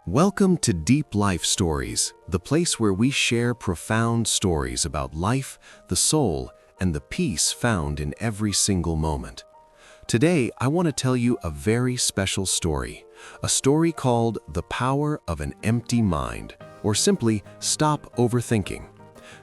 Welcome to Deep Life Stories, the place where we share profound stories about life, the soul, and the peace found in every single moment. Today, I want to tell you a very special story, a story called The Power of an Empty Mind, or simply Stop Overthinking.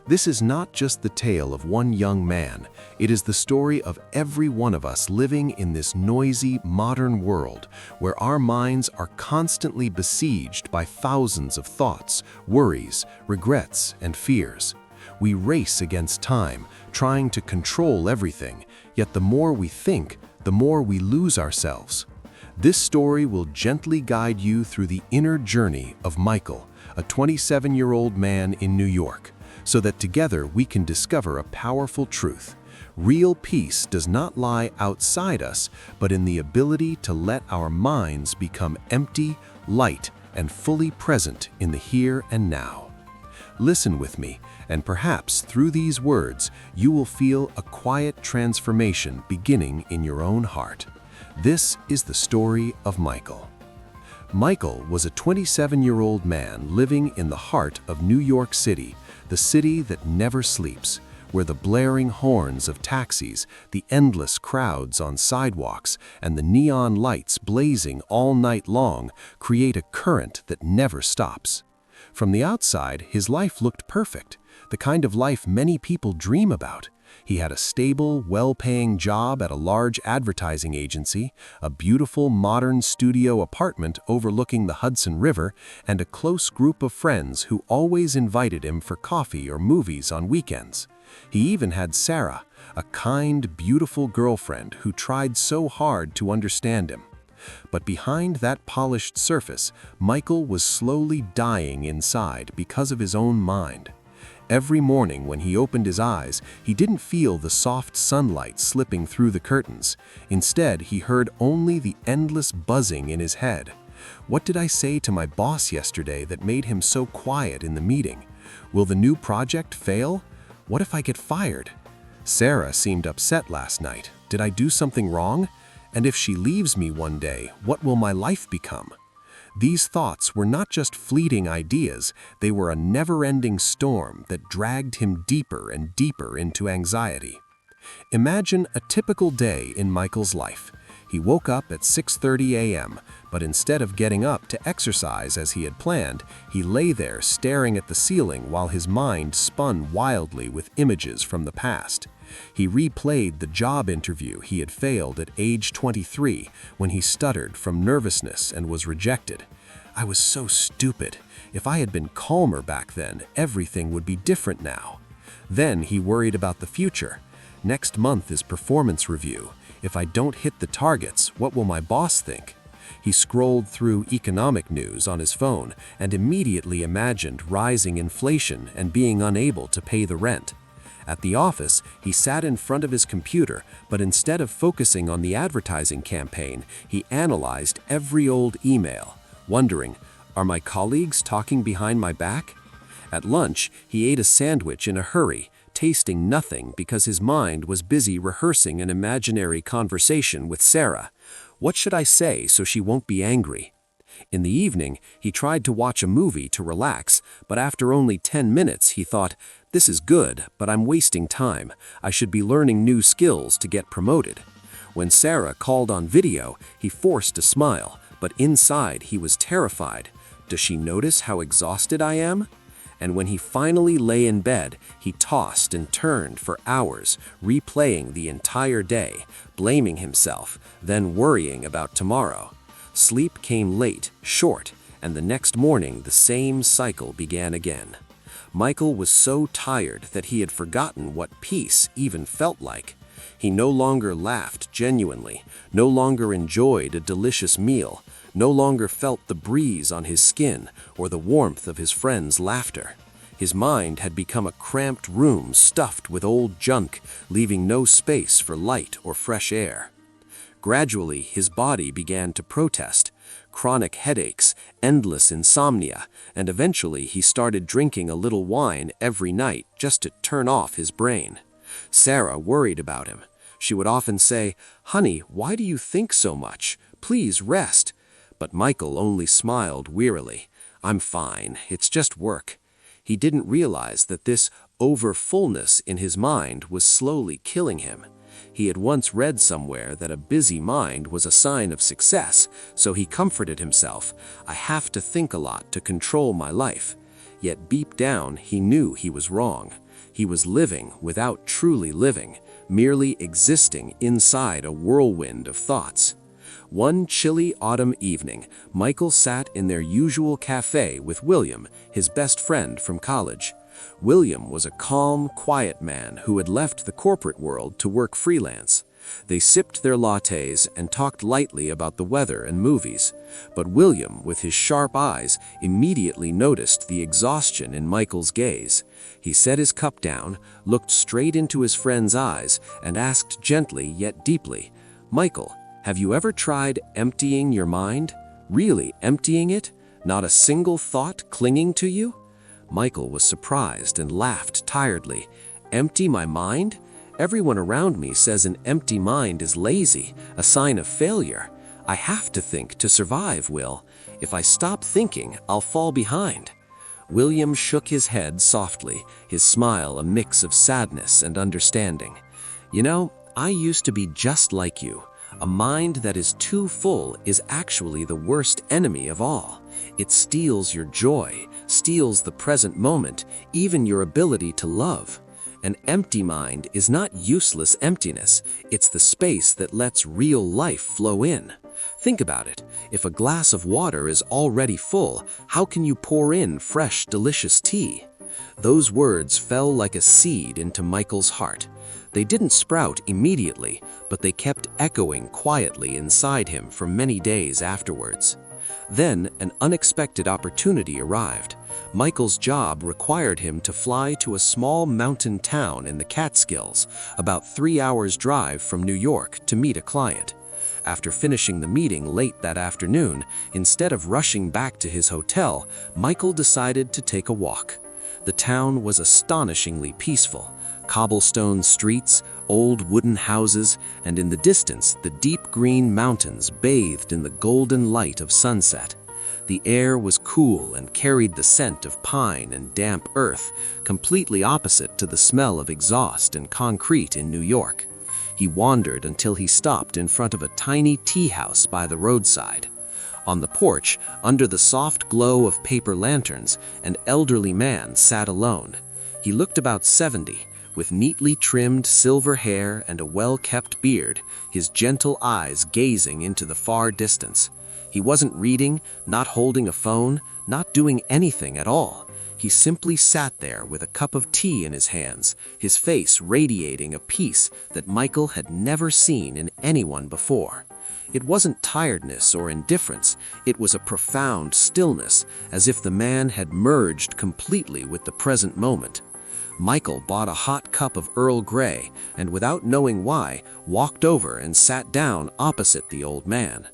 This is not just the tale of one young man, it is the story of every one of us living in this noisy, modern world where our minds are constantly besieged by thousands of thoughts, worries, regrets, and fears. We race against time, trying to control everything, yet the more we think, the more we lose ourselves. This story will gently guide you through the inner journey of Michael, a 27-year-old man in New York, so that together we can discover a powerful truth. Real peace does not lie outside us, but in the ability to let our minds become empty, light, and fully present in the here and now. Listen with me, and perhaps through these words, you will feel a quiet transformation beginning in your own heart. This is the story of Michael. Michael was a 27-year-old man living in the heart of New York City, the city that never sleeps, where the blaring horns of taxis, the endless crowds on sidewalks, and the neon lights blazing all night long create a current that never stops. From the outside, his life looked perfect, the kind of life many people dream about. He had a stable, well-paying job at a large advertising agency, a beautiful modern studio apartment overlooking the Hudson River, and a close group of friends who always invited him for coffee or movies on weekends. He even had Sarah, a kind, beautiful girlfriend who tried so hard to understand him. But behind that polished surface, Michael was slowly dying inside because of his own mind. Every morning when he opened his eyes, he didn't feel the soft sunlight slipping through the curtains. Instead, he heard only the endless buzzing in his head. What did I say to my boss yesterday that made him so quiet in the meeting? Will the new project fail? What if I get fired? Sarah seemed upset last night. Did I do something wrong? And if she leaves me one day, what will my life become? These thoughts were not just fleeting ideas, they were a never-ending storm that dragged him deeper and deeper into anxiety. Imagine a typical day in Michael's life. He woke up at 6:30 a.m., but instead of getting up to exercise as he had planned, he lay there staring at the ceiling while his mind spun wildly with images from the past. He replayed the job interview he had failed at age 23 when he stuttered from nervousness and was rejected. I was so stupid. If I had been calmer back then, everything would be different now. Then he worried about the future. Next month is performance review. If I don't hit the targets, what will my boss think? He scrolled through economic news on his phone and immediately imagined rising inflation and being unable to pay the rent. At the office, he sat in front of his computer, but instead of focusing on the advertising campaign, he analyzed every old email, wondering, are my colleagues talking behind my back? At lunch, he ate a sandwich in a hurry, tasting nothing because his mind was busy rehearsing an imaginary conversation with Sarah. What should I say so she won't be angry? In the evening, he tried to watch a movie to relax, but after only 10 minutes, he thought, this is good, but I'm wasting time. I should be learning new skills to get promoted. When Sarah called on video, he forced a smile, but inside he was terrified. Does she notice how exhausted I am? And when he finally lay in bed, he tossed and turned for hours, replaying the entire day, blaming himself, then worrying about tomorrow. Sleep came late, short, and the next morning the same cycle began again. Michael was so tired that he had forgotten what peace even felt like. He no longer laughed genuinely, no longer enjoyed a delicious meal, no longer felt the breeze on his skin or the warmth of his friends' laughter. His mind had become a cramped room stuffed with old junk, leaving no space for light or fresh air. Gradually, his body began to protest. Chronic headaches, endless insomnia, and eventually he started drinking a little wine every night just to turn off his brain. Sarah worried about him. She would often say, "Honey, why do you think so much? Please rest." But Michael only smiled wearily. I'm fine, it's just work. He didn't realize that this overfullness in his mind was slowly killing him. He had once read somewhere that a busy mind was a sign of success, so he comforted himself, I have to think a lot to control my life. Yet deep down, he knew he was wrong. He was living without truly living, merely existing inside a whirlwind of thoughts. One chilly autumn evening, Michael sat in their usual cafe with William, his best friend from college. William was a calm, quiet man who had left the corporate world to work freelance. They sipped their lattes and talked lightly about the weather and movies. But William, with his sharp eyes, immediately noticed the exhaustion in Michael's gaze. He set his cup down, looked straight into his friend's eyes, and asked gently yet deeply, "Michael, have you ever tried emptying your mind? Really emptying it? Not a single thought clinging to you?" Michael was surprised and laughed tiredly. "Empty my mind? Everyone around me says an empty mind is lazy, a sign of failure. I have to think to survive, Will. If I stop thinking, I'll fall behind." William shook his head softly, his smile a mix of sadness and understanding. "You know, I used to be just like you. A mind that is too full is actually the worst enemy of all. It steals your joy, steals the present moment, even your ability to love. An empty mind is not useless emptiness, it's the space that lets real life flow in. Think about it. If a glass of water is already full, how can you pour in fresh, delicious tea?" Those words fell like a seed into Michael's heart. They didn't sprout immediately, but they kept echoing quietly inside him for many days afterwards. Then an unexpected opportunity arrived. Michael's job required him to fly to a small mountain town in the Catskills, about 3 hours' drive from New York, to meet a client. After finishing the meeting late that afternoon, instead of rushing back to his hotel, Michael decided to take a walk. The town was astonishingly peaceful. Cobblestone streets, old wooden houses, and in the distance, the deep green mountains bathed in the golden light of sunset. The air was cool and carried the scent of pine and damp earth, completely opposite to the smell of exhaust and concrete in New York. He wandered until he stopped in front of a tiny tea house by the roadside. On the porch, under the soft glow of paper lanterns, an elderly man sat alone. He looked about 70, with neatly trimmed silver hair and a well-kept beard, his gentle eyes gazing into the far distance. He wasn't reading, not holding a phone, not doing anything at all. He simply sat there with a cup of tea in his hands, his face radiating a peace that Michael had never seen in anyone before. It wasn't tiredness or indifference, it was a profound stillness, as if the man had merged completely with the present moment. Michael bought a hot cup of Earl Grey and, without knowing why, walked over and sat down opposite the old man.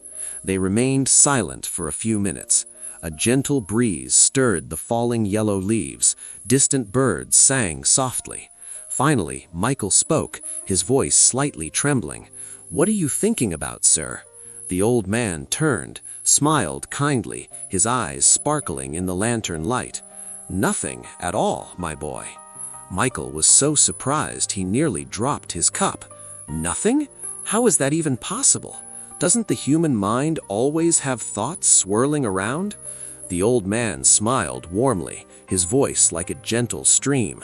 They remained silent for a few minutes. A gentle breeze stirred the falling yellow leaves. Distant birds sang softly. Finally, Michael spoke, his voice slightly trembling. "What are you thinking about, sir?" The old man turned, smiled kindly, his eyes sparkling in the lantern light. "Nothing at all, my boy." Michael was so surprised he nearly dropped his cup. "Nothing? How is that even possible? Doesn't the human mind always have thoughts swirling around?" The old man smiled warmly, his voice like a gentle stream.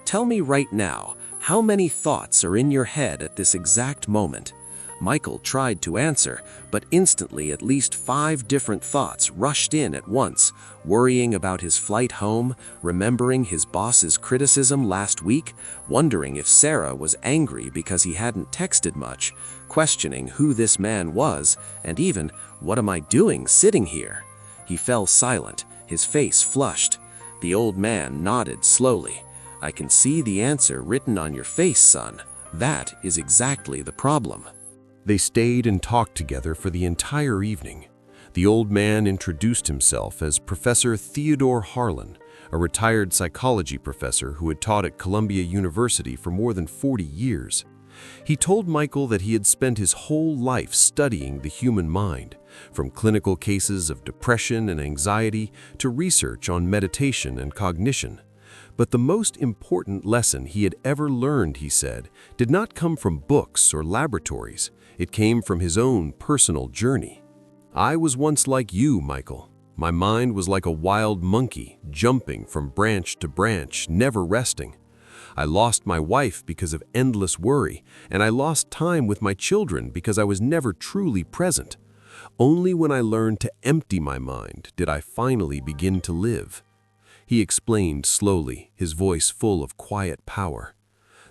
"Tell me right now, how many thoughts are in your head at this exact moment?" Michael tried to answer, but instantly at least 5 different thoughts rushed in at once, worrying about his flight home, remembering his boss's criticism last week, wondering if Sarah was angry because he hadn't texted much, questioning who this man was, and even, what am I doing sitting here? He fell silent, his face flushed. The old man nodded slowly. "I can see the answer written on your face, son. That is exactly the problem." They stayed and talked together for the entire evening. The old man introduced himself as Professor Theodore Harlan, a retired psychology professor who had taught at Columbia University for more than 40 years. He told Michael that he had spent his whole life studying the human mind, from clinical cases of depression and anxiety to research on meditation and cognition. But the most important lesson he had ever learned, he said, did not come from books or laboratories. It came from his own personal journey. "I was once like you, Michael. My mind was like a wild monkey, jumping from branch to branch, never resting. I lost my wife because of endless worry, and I lost time with my children because I was never truly present. Only when I learned to empty my mind did I finally begin to live." He explained slowly, his voice full of quiet power.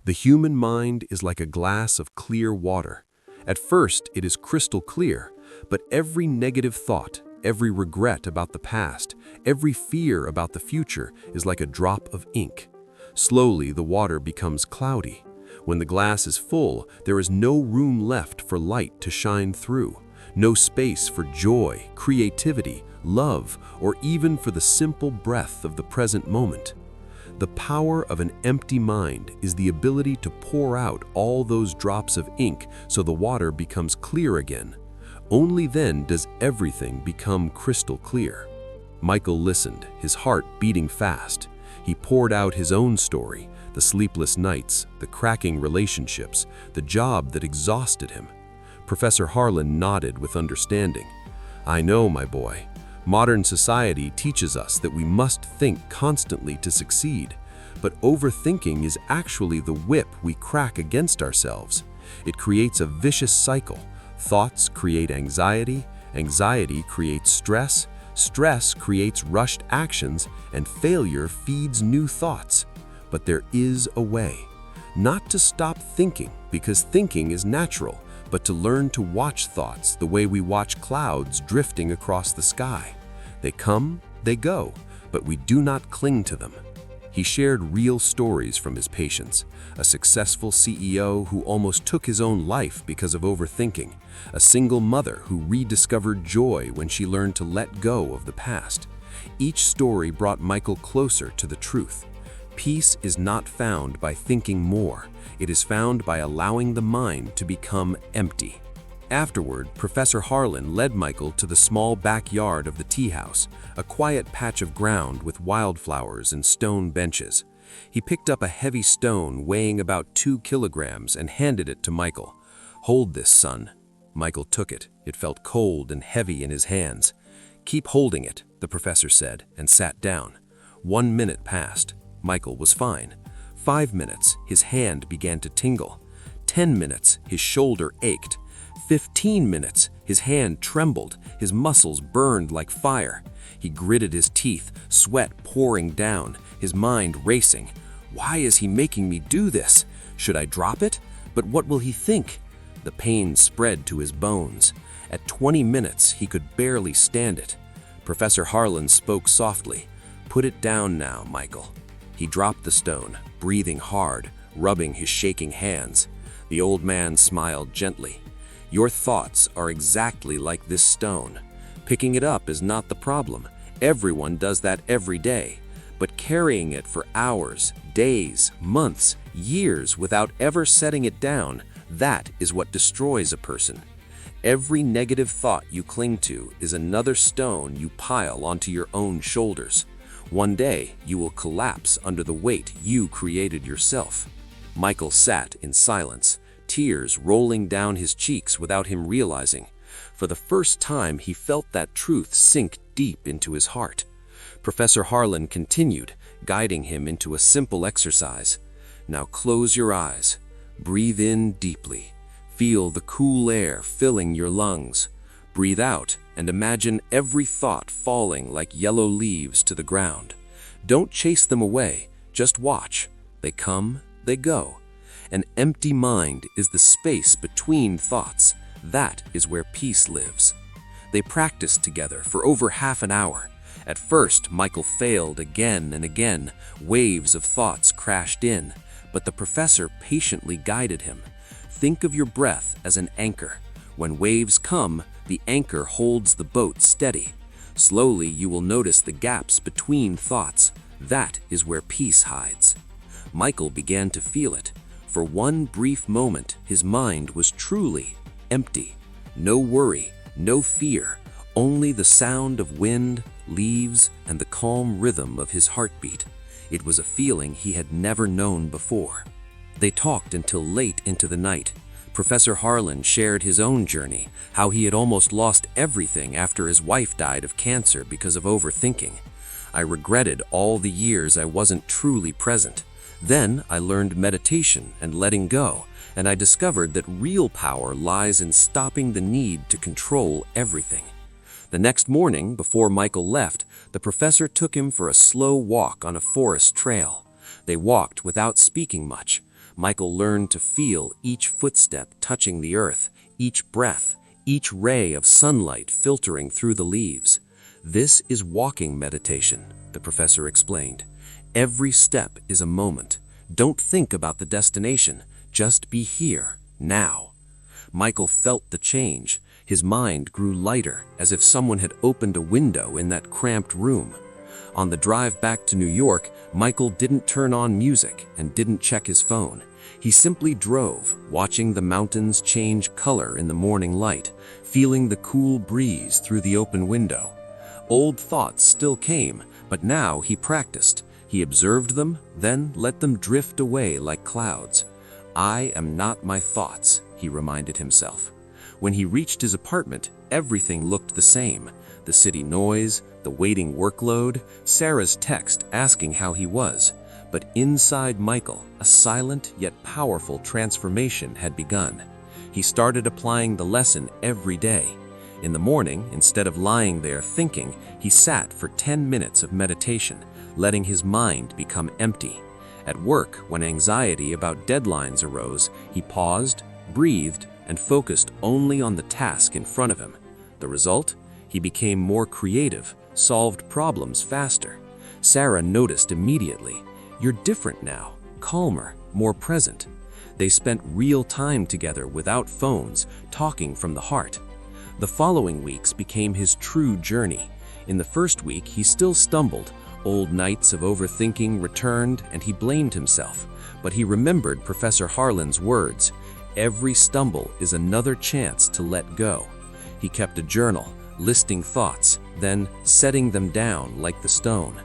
"The human mind is like a glass of clear water. At first, it is crystal clear, but every negative thought, every regret about the past, every fear about the future is like a drop of ink. Slowly, the water becomes cloudy. When the glass is full, there is no room left for light to shine through, no space for joy, creativity, love, or even for the simple breath of the present moment. The power of an empty mind is the ability to pour out all those drops of ink so the water becomes clear again. Only then does everything become crystal clear." Michael listened, his heart beating fast. He poured out his own story, the sleepless nights, the cracking relationships, the job that exhausted him. Professor Harlan nodded with understanding. "I know, my boy. Modern society teaches us that we must think constantly to succeed, but overthinking is actually the whip we crack against ourselves. It creates a vicious cycle. Thoughts create anxiety, anxiety creates stress, stress creates rushed actions, and failure feeds new thoughts. But there is a way. Not to stop thinking, because thinking is natural, but to learn to watch thoughts the way we watch clouds drifting across the sky. They come, they go, but we do not cling to them." He shared real stories from his patients: a successful CEO who almost took his own life because of overthinking, a single mother who rediscovered joy when she learned to let go of the past. Each story brought Michael closer to the truth. Peace is not found by thinking more. It is found by allowing the mind to become empty. Afterward, Professor Harlan led Michael to the small backyard of the tea house, a quiet patch of ground with wildflowers and stone benches. He picked up a heavy stone weighing about 2 kilograms and handed it to Michael. "Hold this, son." Michael took it. It felt cold and heavy in his hands. "Keep holding it," the professor said, and sat down. 1 minute passed. Michael was fine. 5 minutes, his hand began to tingle. 10 minutes, his shoulder ached. 15 minutes, his hand trembled, his muscles burned like fire. He gritted his teeth, sweat pouring down, his mind racing. "Why is he making me do this? Should I drop it? But what will he think?" The pain spread to his bones. At 20 minutes, he could barely stand it. Professor Harlan spoke softly. "Put it down now, Michael." He dropped the stone, breathing hard, rubbing his shaking hands. The old man smiled gently. "Your thoughts are exactly like this stone. Picking it up is not the problem. Everyone does that every day. But carrying it for hours, days, months, years without ever setting it down, that is what destroys a person. Every negative thought you cling to is another stone you pile onto your own shoulders. One day, you will collapse under the weight you created yourself." Michael sat in silence, tears rolling down his cheeks without him realizing. For the first time, he felt that truth sink deep into his heart. Professor Harlan continued, guiding him into a simple exercise. "Now close your eyes. Breathe in deeply. Feel the cool air filling your lungs. Breathe out and imagine every thought falling like yellow leaves to the ground. Don't chase them away, just watch. They come, they go. An empty mind is the space between thoughts. That is where peace lives." They practiced together for over half an hour. At first, Michael failed again and again. Waves of thoughts crashed in, but the professor patiently guided him. Think of your breath as an anchor. When waves come, the anchor holds the boat steady. Slowly, you will notice the gaps between thoughts. That is where peace hides. Michael began to feel it. For one brief moment, his mind was truly empty. No worry, no fear, only the sound of wind, leaves, and the calm rhythm of his heartbeat. It was a feeling he had never known before. They talked until late into the night. Professor Harlan shared his own journey, how he had almost lost everything after his wife died of cancer because of overthinking. I regretted all the years I wasn't truly present. Then I learned meditation and letting go, and I discovered that real power lies in stopping the need to control everything. The next morning, before Michael left, the professor took him for a slow walk on a forest trail. They walked without speaking much. Michael learned to feel each footstep touching the earth, each breath, each ray of sunlight filtering through the leaves. This is walking meditation, the professor explained. Every step is a moment. Don't think about the destination. Just be here, now. Michael felt the change. His mind grew lighter, as if someone had opened a window in that cramped room. On the drive back to New York, Michael didn't turn on music and didn't check his phone. He simply drove, watching the mountains change color in the morning light, feeling the cool breeze through the open window. Old thoughts still came, but now he practiced. He observed them, then let them drift away like clouds. I am not my thoughts, he reminded himself. When he reached his apartment, everything looked the same. The city noise, the waiting workload, Sarah's text asking how he was. But inside Michael, a silent yet powerful transformation had begun. He started applying the lesson every day. In the morning, instead of lying there thinking, he sat for 10 minutes of meditation, letting his mind become empty. At work, when anxiety about deadlines arose, he paused, breathed, and focused only on the task in front of him. The result? He became more creative, solved problems faster. Sarah noticed immediately. You're different now, calmer, more present. They spent real time together without phones, talking from the heart. The following weeks became his true journey. In the first week, he still stumbled. Old nights of overthinking returned, and he blamed himself. But he remembered Professor Harlan's words. Every stumble is another chance to let go. He kept a journal, listing thoughts, then setting them down like the stone.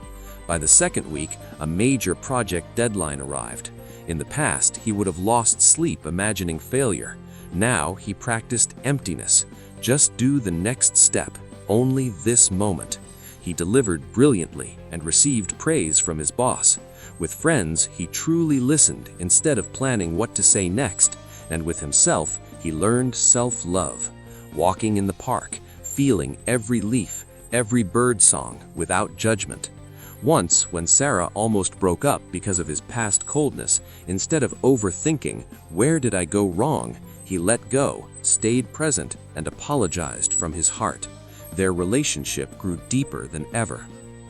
By the second week, a major project deadline arrived. In the past, he would have lost sleep imagining failure. Now he practiced emptiness. Just do the next step, only this moment. He delivered brilliantly and received praise from his boss. With friends, he truly listened instead of planning what to say next. And with himself, he learned self-love. Walking in the park, feeling every leaf, every bird song without judgment. Once, when Sarah almost broke up because of his past coldness, instead of overthinking, where did I go wrong, he let go, stayed present, and apologized from his heart. Their relationship grew deeper than ever.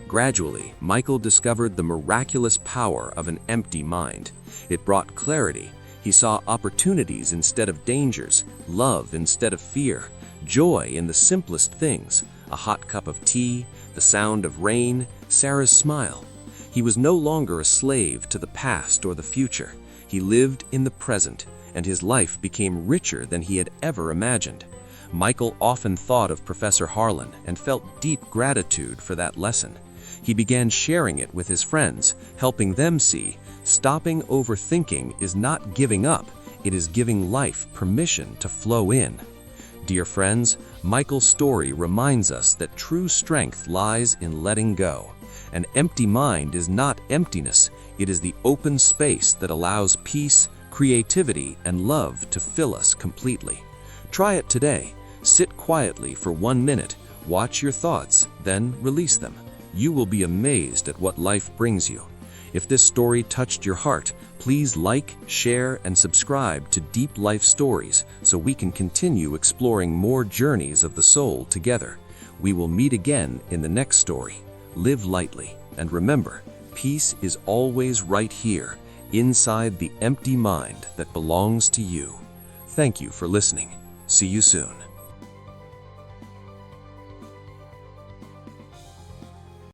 Gradually, Michael discovered the miraculous power of an empty mind. It brought clarity. He saw opportunities instead of dangers, love instead of fear, joy in the simplest things, a hot cup of tea, the sound of rain, Sarah's smile. He was no longer a slave to the past or the future. He lived in the present, and his life became richer than he had ever imagined. Michael often thought of Professor Harlan and felt deep gratitude for that lesson. He began sharing it with his friends, helping them see stopping overthinking is not giving up, it is giving life permission to flow in. Dear friends, Michael's story reminds us that true strength lies in letting go. An empty mind is not emptiness, it is the open space that allows peace, creativity, and love to fill us completely. Try it today. Sit quietly for 1 minute, watch your thoughts, then release them. You will be amazed at what life brings you. If this story touched your heart, please like, share, and subscribe to Deep Life Stories so we can continue exploring more journeys of the soul together. We will meet again in the next story. Live lightly, and remember, peace is always right here, inside the empty mind that belongs to you. Thank you for listening. See you soon.